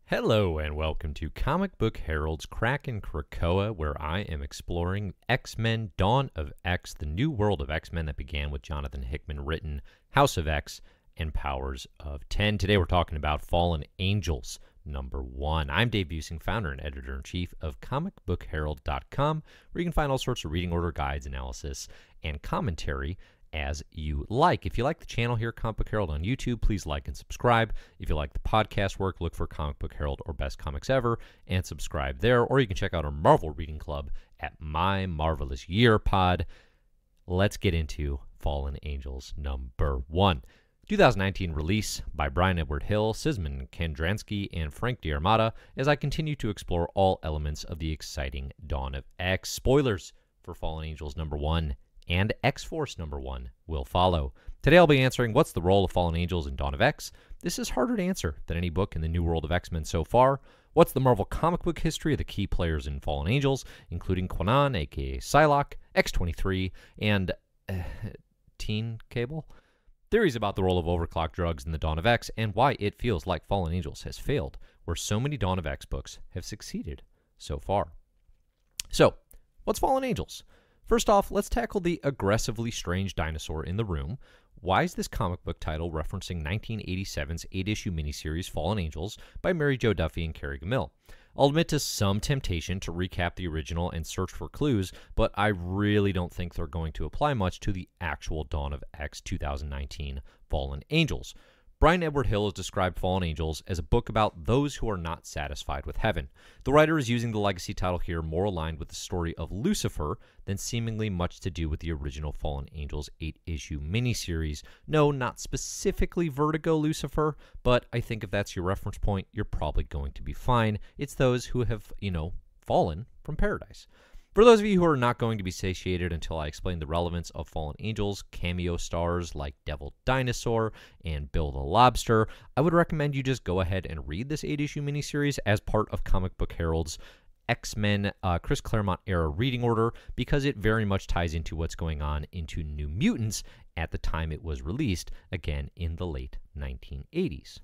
Hello and welcome to Comic Book Herald's Krakin Krakoa, where I am exploring X-Men Dawn of X, the new world of X-Men that began with Jonathan Hickman written House of X and Powers of 10. Today we're talking about Fallen Angels #1. I'm Dave Busing, founder and editor-in-chief of comicbookherald.com, where you can find all sorts of reading order guides, analysis, and commentary as you like. If you like the channel here, Comic Book Herald on YouTube, please like and subscribe. If you like the podcast work, look for Comic Book Herald or Best Comics Ever and subscribe there. Or you can check out our Marvel Reading Club at My Marvelous Year Pod. Let's get into Fallen Angels #1. 2019 release by Bryan Edward Hill, Szymon Kudranski, and Frank D'Armata as I continue to explore all elements of the exciting Dawn of X. Spoilers for Fallen Angels #1 and X-Force #1 will follow. Today I'll be answering what's the role of Fallen Angels in Dawn of X. This is harder to answer than any book in the new world of X-Men so far. What's the Marvel comic book history of the key players in Fallen Angels, including Kwannon, aka Psylocke, X-23, and Teen Cable? Theories about the role of Overclock drugs in the Dawn of X and why it feels like Fallen Angels has failed, where so many Dawn of X books have succeeded so far. So, what's Fallen Angels? First off, let's tackle the aggressively strange dinosaur in the room. Why is this comic book title referencing 1987's 8-issue miniseries Fallen Angels by Mary Jo Duffy and Carrie Gamil? I'll admit to some temptation to recap the original and search for clues, but I really don't think they're going to apply much to the actual Dawn of X 2019 Fallen Angels. Bryan Edward Hill has described Fallen Angels as a book about those who are not satisfied with heaven. The writer is using the legacy title here more aligned with the story of Lucifer than seemingly much to do with the original Fallen Angels 8-issue miniseries. No, not specifically Vertigo Lucifer, but I think if that's your reference point, you're probably going to be fine. It's those who have, fallen from paradise. For those of you who are not going to be satiated until I explain the relevance of Fallen Angels, cameo stars like Devil Dinosaur and Bill the Lobster, I would recommend you just go ahead and read this 8-issue miniseries as part of Comic Book Herald's X-Men Chris Claremont era reading order, because it very much ties into what's going on into New Mutants at the time it was released, again in the late 1980s.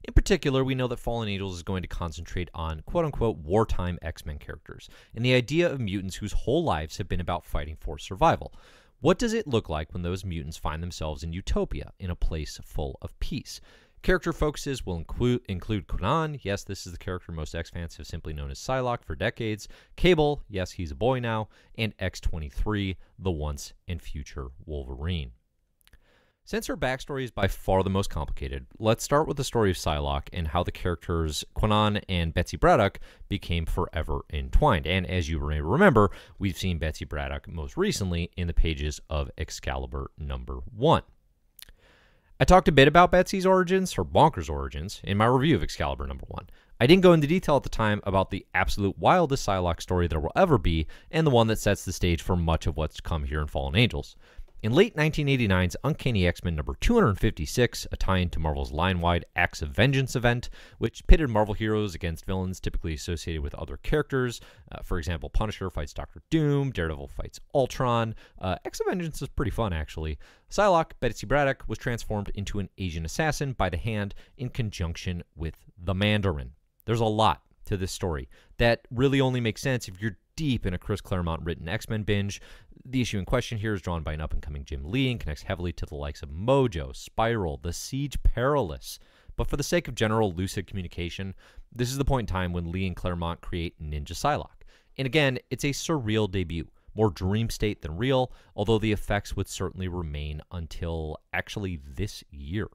In particular, we know that Fallen Angels is going to concentrate on quote-unquote wartime X-Men characters, and the idea of mutants whose whole lives have been about fighting for survival. What does it look like when those mutants find themselves in utopia, in a place full of peace? Character focuses will include Kwannon. Yes, this is the character most X fans have simply known as Psylocke for decades. Cable, yes, he's a boy now. And X-23, the once and future Wolverine. Since her backstory is by far the most complicated, let's start with the story of Psylocke and how the characters Kwannon and Betsy Braddock became forever entwined. And as you may remember, we've seen Betsy Braddock most recently in the pages of Excalibur #1. I talked a bit about Betsy's origins, her bonkers origins, in my review of Excalibur #1. I didn't go into detail at the time about the absolute wildest Psylocke story there will ever be, and the one that sets the stage for much of what's to come here in Fallen Angels. In late 1989's Uncanny X-Men #256, a tie-in to Marvel's line-wide Acts of Vengeance event, which pitted Marvel heroes against villains typically associated with other characters. For example, Punisher fights Doctor Doom, Daredevil fights Ultron. Acts of Vengeance is pretty fun, actually. Psylocke, Betsy Braddock, was transformed into an Asian assassin by the Hand in conjunction with the Mandarin. There's a lot to this story that really only makes sense if you're deep in a Chris Claremont written X-Men binge. The issue in question here is drawn by an up-and-coming Jim Lee and connects heavily to the likes of Mojo, Spiral, The Siege Perilous. But for the sake of general lucid communication, this is the point in time when Lee and Claremont create Ninja Psylocke. And again, it's a surreal debut, more dream state than real, although the effects would certainly remain until actually this year.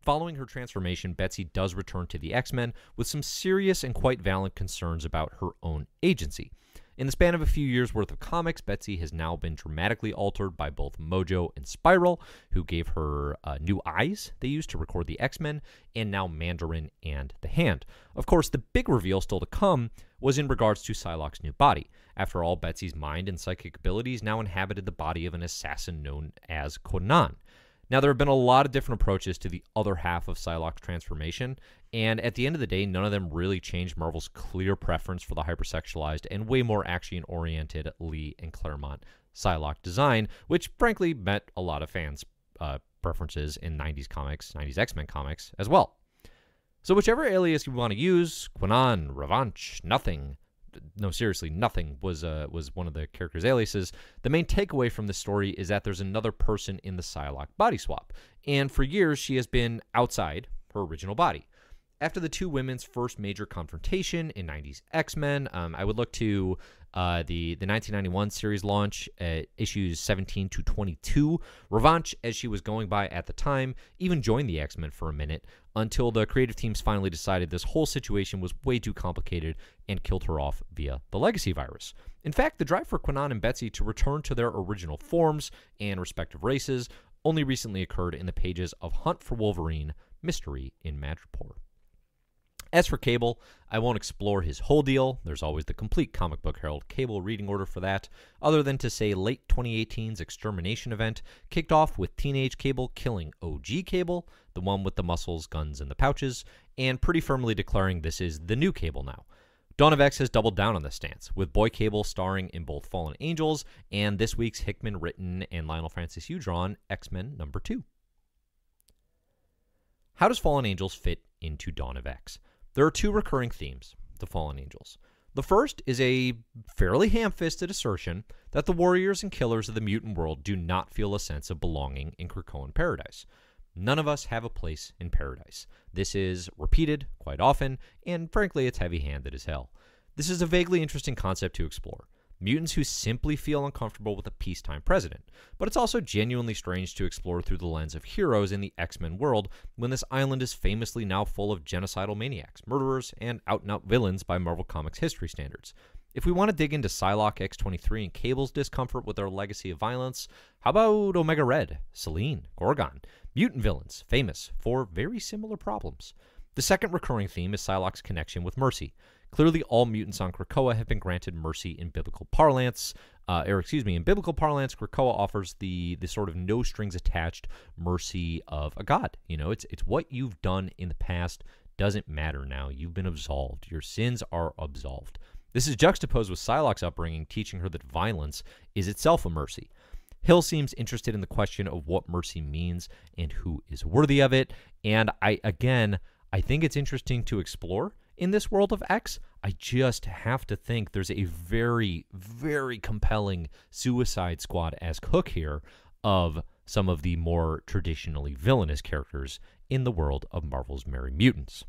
Following her transformation, Betsy does return to the X-Men with some serious and quite valid concerns about her own agency. In the span of a few years' worth of comics, Betsy has now been dramatically altered by both Mojo and Spiral, who gave her new eyes they used to record the X-Men, and now Mandarin and the Hand. Of course, the big reveal still to come was in regards to Psylocke's new body. After all, Betsy's mind and psychic abilities now inhabited the body of an assassin known as Kwannon. Now, there have been a lot of different approaches to the other half of Psylocke's transformation, and at the end of the day, none of them really changed Marvel's clear preference for the hypersexualized and way more action-oriented Lee and Claremont Psylocke design, which frankly met a lot of fans' preferences in 90s comics, 90s X-Men comics as well. So whichever alias you want to use, Kwannon, Revanche, Nothing, no, seriously, Nothing was one of the character's aliases. The main takeaway from this story is that there's another person in the Psylocke body swap, and for years she has been outside her original body. After the two women's first major confrontation in 90s X-Men, I would look to the 1991 series launch at issues 17 to 22. Revanche, as she was going by at the time, even joined the X-Men for a minute until the creative teams finally decided this whole situation was way too complicated and killed her off via the Legacy virus. In fact, the drive for Kwannon and Betsy to return to their original forms and respective races only recently occurred in the pages of Hunt for Wolverine, Mystery in Madripoor. As for Cable, I won't explore his whole deal. There's always the complete Comic Book Herald Cable reading order for that, other than to say late 2018's Extermination event kicked off with Teenage Cable killing OG Cable, the one with the muscles, guns, and the pouches, and pretty firmly declaring this is the new Cable now. Dawn of X has doubled down on this stance, with Boy Cable starring in both Fallen Angels and this week's Hickman written and Lionel Francis Yu drawn X-Men #2. How does Fallen Angels fit into Dawn of X? There are two recurring themes to Fallen Angels. The first is a fairly ham-fisted assertion that the warriors and killers of the mutant world do not feel a sense of belonging in Krakoan paradise. None of us have a place in paradise. This is repeated quite often, and frankly, it's heavy-handed as hell. This is a vaguely interesting concept to explore. Mutants who simply feel uncomfortable with a peacetime president. But it's also genuinely strange to explore through the lens of heroes in the X-Men world when this island is famously now full of genocidal maniacs, murderers, and out-and-out villains by Marvel Comics history standards. If we want to dig into Psylocke, X-23, and Cable's discomfort with their legacy of violence, how about Omega Red, Selene, Gorgon? Mutant villains, famous for very similar problems. The second recurring theme is Psylocke's connection with mercy. Clearly, all mutants on Krakoa have been granted mercy in biblical parlance. In biblical parlance, Krakoa offers the sort of no-strings-attached mercy of a god. You know, it's what you've done in the past doesn't matter now. You've been absolved. Your sins are absolved. This is juxtaposed with Psylocke's upbringing, teaching her that violence is itself a mercy. Hill seems interested in the question of what mercy means and who is worthy of it. And I think it's interesting to explore in this world of X. I just have to think there's a very, very compelling Suicide Squad-esque hook here of some of the more traditionally villainous characters in the world of Marvel's Merry Mutants.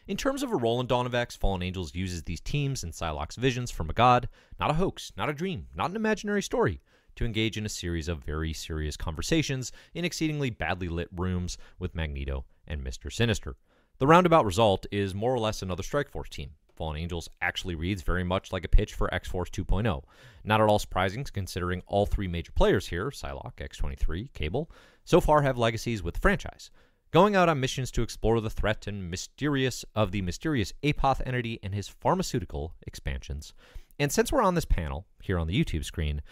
In terms of a role in Dawn of X, Fallen Angels uses these teams and Psylocke's visions from a god, not a hoax, not a dream, not an imaginary story, to engage in a series of very serious conversations in exceedingly badly lit rooms with Magneto and Mr. Sinister. The roundabout result is more or less another Strikeforce team. Fallen Angels actually reads very much like a pitch for X-Force 2.0. Not at all surprising considering all three major players here, Psylocke, X-23, Cable, so far have legacies with the franchise, going out on missions to explore the threat and the mysterious Apoth entity and his pharmaceutical expansions. And since we're on this panel, here on the YouTube screen,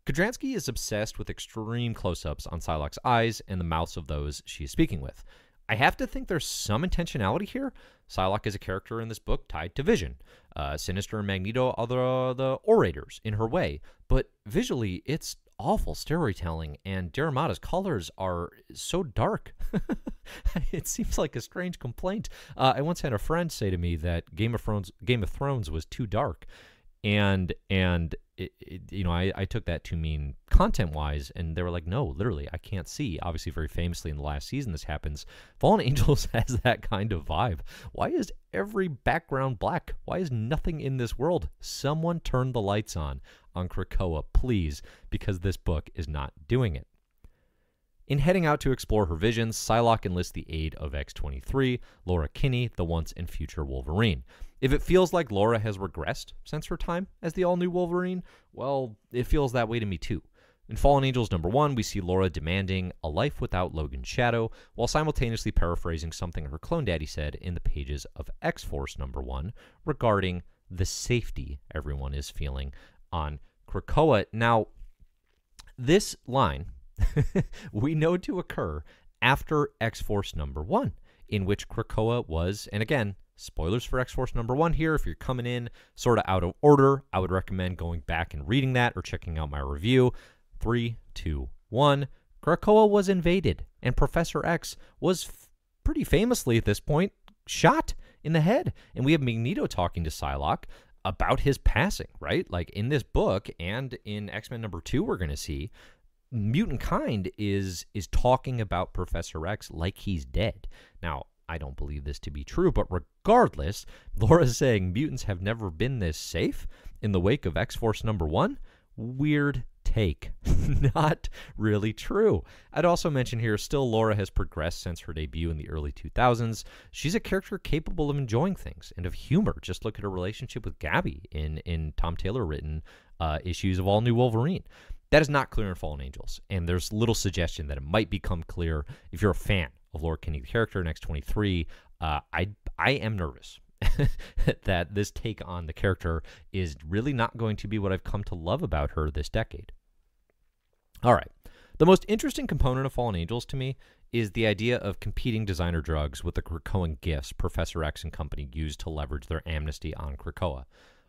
Kudranski is obsessed with extreme close-ups on Psylocke's eyes and the mouths of those she is speaking with. I have to think there's some intentionality here. Psylocke is a character in this book tied to Vision. Sinister and Magneto are the orators in her way, but visually it's awful storytelling, and Daramata's colors are so dark. It seems like a strange complaint. I once had a friend say to me that Game of Thrones was too dark, and I took that to mean content-wise, and they were like, no, literally, I can't see. Obviously, very famously in the last season this happens. Fallen Angels has that kind of vibe. Why is every background black? Why is nothing in this world? Someone turn the lights on Krakoa, please, because this book is not doing it. In heading out to explore her visions, Psylocke enlists the aid of X-23, Laura Kinney, the once and future Wolverine. If it feels like Laura has regressed since her time as the all-new Wolverine, well, it feels that way to me too. In Fallen Angels #1, we see Laura demanding a life without Logan's shadow, while simultaneously paraphrasing something her clone daddy said in the pages of X-Force #1 regarding the safety everyone is feeling on Krakoa. Now, this line we know to occur after X-Force #1, in which Krakoa was, and again, spoilers for X-Force #1 here. If you're coming in sort of out of order, I would recommend going back and reading that or checking out my review. 3, 2, 1. Krakoa was invaded, and Professor X was pretty famously at this point, shot in the head. And we have Magneto talking to Psylocke about his passing, right? Like in this book and in X-Men #2, we're going to see mutant kind is talking about Professor X like he's dead. Now, I don't believe this to be true, but regardless, Laura's saying mutants have never been this safe in the wake of X-Force #1. Weird take. Not really true. I'd also mention here, still Laura has progressed since her debut in the early 2000s. She's a character capable of enjoying things and of humor. Just look at her relationship with Gabby in Tom Taylor written issues of All New Wolverine. That is not clear in Fallen Angels, and there's little suggestion that it might become clear if you're a fan of Laura Kinney, the character in X-23. I am nervous that this take on the character is really not going to be what I've come to love about her this decade. All right. The most interesting component of Fallen Angels to me is the idea of competing designer drugs with the Krakoan gifts Professor X and company used to leverage their amnesty on Krakoa.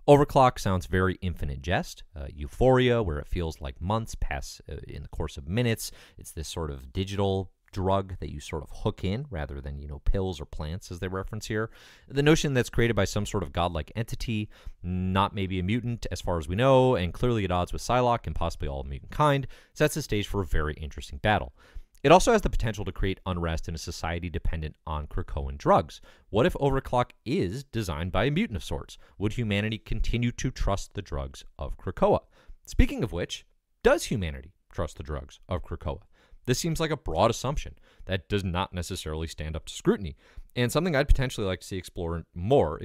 Overclock sounds very Infinite Jest. Euphoria, where it feels like months pass in the course of minutes. It's this sort of digital drug that you sort of hook in rather than, pills or plants as they reference here. The notion that's created by some sort of godlike entity, not maybe a mutant as far as we know, and clearly at odds with Psylocke and possibly all of mutant kind, sets the stage for a very interesting battle. It also has the potential to create unrest in a society dependent on Krakoan drugs. What if Overclock is designed by a mutant of sorts? Would humanity continue to trust the drugs of Krakoa? Speaking of which, does humanity trust the drugs of Krakoa? This seems like a broad assumption that does not necessarily stand up to scrutiny, and something I'd potentially like to see explored more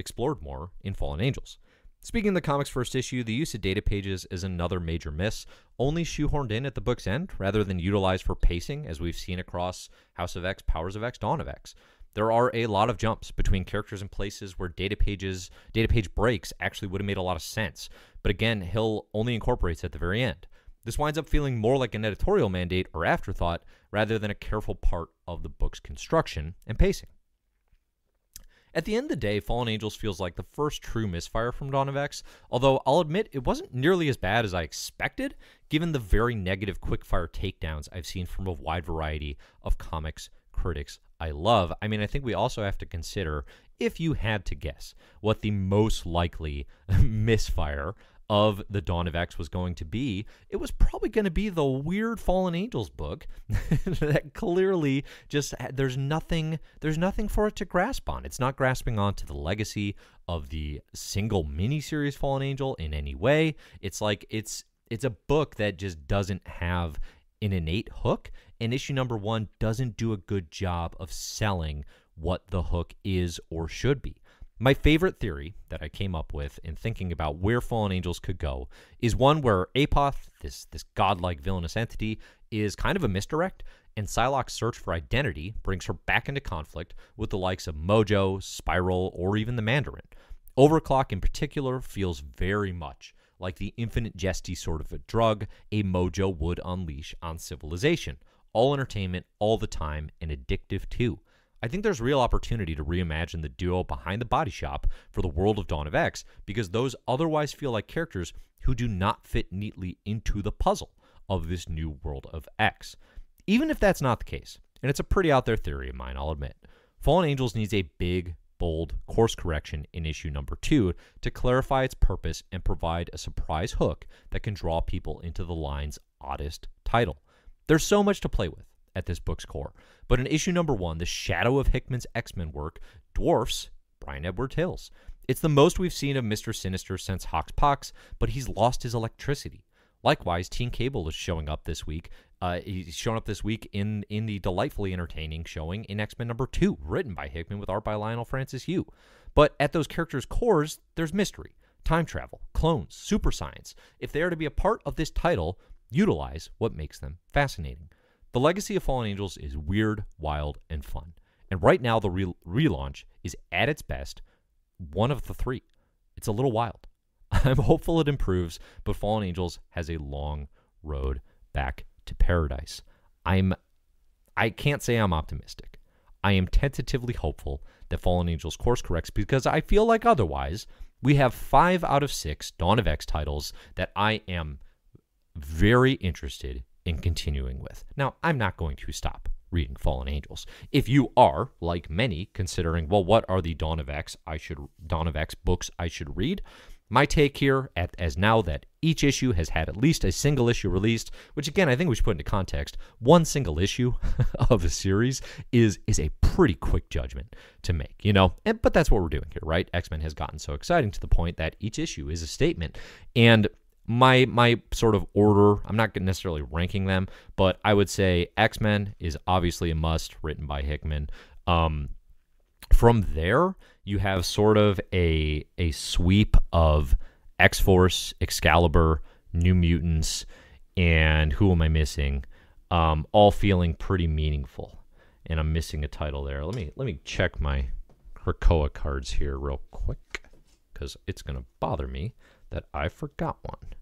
in Fallen Angels. Speaking of the comic's first issue, the use of data pages is another major miss, only shoehorned in at the book's end rather than utilized for pacing, as we've seen across House of X, Powers of X, Dawn of X. There are a lot of jumps between characters and places where data page breaks actually would have made a lot of sense, but again, Hill only incorporates at the very end. This winds up feeling more like an editorial mandate or afterthought rather than a careful part of the book's construction and pacing. At the end of the day, Fallen Angels feels like the first true misfire from Dawn of X, although I'll admit it wasn't nearly as bad as I expected, given the very negative quickfire takedowns I've seen from a wide variety of comics critics I love. I mean, I think we also have to consider, if you had to guess, what the most likely misfire of the Dawn of X was going to be, it was probably going to be the weird Fallen Angels book that clearly just there's nothing for it to grasp on. It's not grasping onto the legacy of the single miniseries Fallen Angel in any way. It's like it's a book that just doesn't have an innate hook, and issue #1 doesn't do a good job of selling what the hook is or should be. My favorite theory that I came up with in thinking about where Fallen Angels could go is one where Apoth, this godlike villainous entity, is kind of a misdirect, and Psylocke's search for identity brings her back into conflict with the likes of Mojo, Spiral, or even the Mandarin. Overclock in particular feels very much like the Infinite Jesty sort of a drug a Mojo would unleash on civilization. All entertainment, all the time, and addictive too. I think there's real opportunity to reimagine the duo behind the body shop for the world of Dawn of X, because those otherwise feel like characters who do not fit neatly into the puzzle of this new world of X. Even if that's not the case, and it's a pretty out there theory of mine, I'll admit, Fallen Angels needs a big, bold course correction in issue #2 to clarify its purpose and provide a surprise hook that can draw people into the line's oddest title. There's so much to play with at this book's core, but in issue #1, the shadow of Hickman's X-Men work dwarfs Bryan Edward Hill's. It's the most we've seen of Mr. Sinister since Hox Pox, but he's lost his electricity. Likewise, Teen Cable is showing up this week. He's shown up this week in the delightfully entertaining showing in X-Men #2, written by Hickman with art by Lionel Francis Yu. But at those characters' cores, there's mystery, time travel, clones, super science. If they are to be a part of this title, utilize what makes them fascinating. The legacy of Fallen Angels is weird, wild, and fun. And right now, the relaunch is at its best one of the three. It's a little wild. I'm hopeful it improves, but Fallen Angels has a long road back to paradise. I can't say I'm optimistic. I am tentatively hopeful that Fallen Angels course corrects, because I feel like otherwise we have 5 out of 6 Dawn of X titles that I am very interested in continuing with. Now, I'm not going to stop reading Fallen Angels. If you are, like many, considering, well, what are the Dawn of X books I should read? My take here, as now that each issue has had at least a single issue released, which again, I think we should put into context, one single issue of a series is a pretty quick judgment to make, you know? But that's what we're doing here, right? X-Men has gotten so exciting to the point that each issue is a statement. And my sort of order, I'm not necessarily ranking them, but I would say X-Men is obviously a must, written by Hickman. From there, you have sort of a sweep of X-Force, Excalibur, New Mutants, and who am I missing? All feeling pretty meaningful. And I'm missing a title there. Let me check my Krakoa cards here real quick, because it's going to bother me that I forgot one.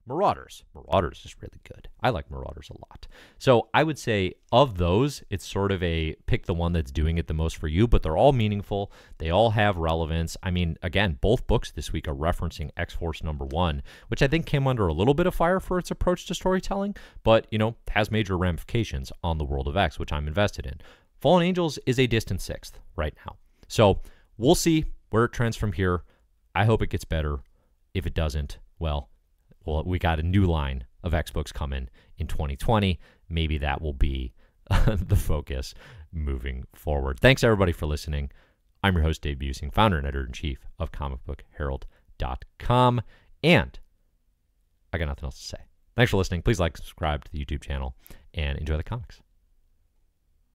Marauders. Marauders is really good. I like Marauders a lot. So I would say of those, it's sort of a pick the one that's doing it the most for you, but they're all meaningful. They all have relevance. I mean, again, both books this week are referencing X-Force #1, which I think came under a little bit of fire for its approach to storytelling, but, you know, has major ramifications on the world of X, which I'm invested in. Fallen Angels is a distant 6th right now. So we'll see where it trends from here. I hope it gets better. If it doesn't, well, we got a new line of X books coming in 2020. Maybe that will be the focus moving forward. Thanks, everybody, for listening. I'm your host, Dave Busing, founder and editor-in-chief of comicbookherald.com. And I got nothing else to say. Thanks for listening. Please like, subscribe to the YouTube channel, and enjoy the comics.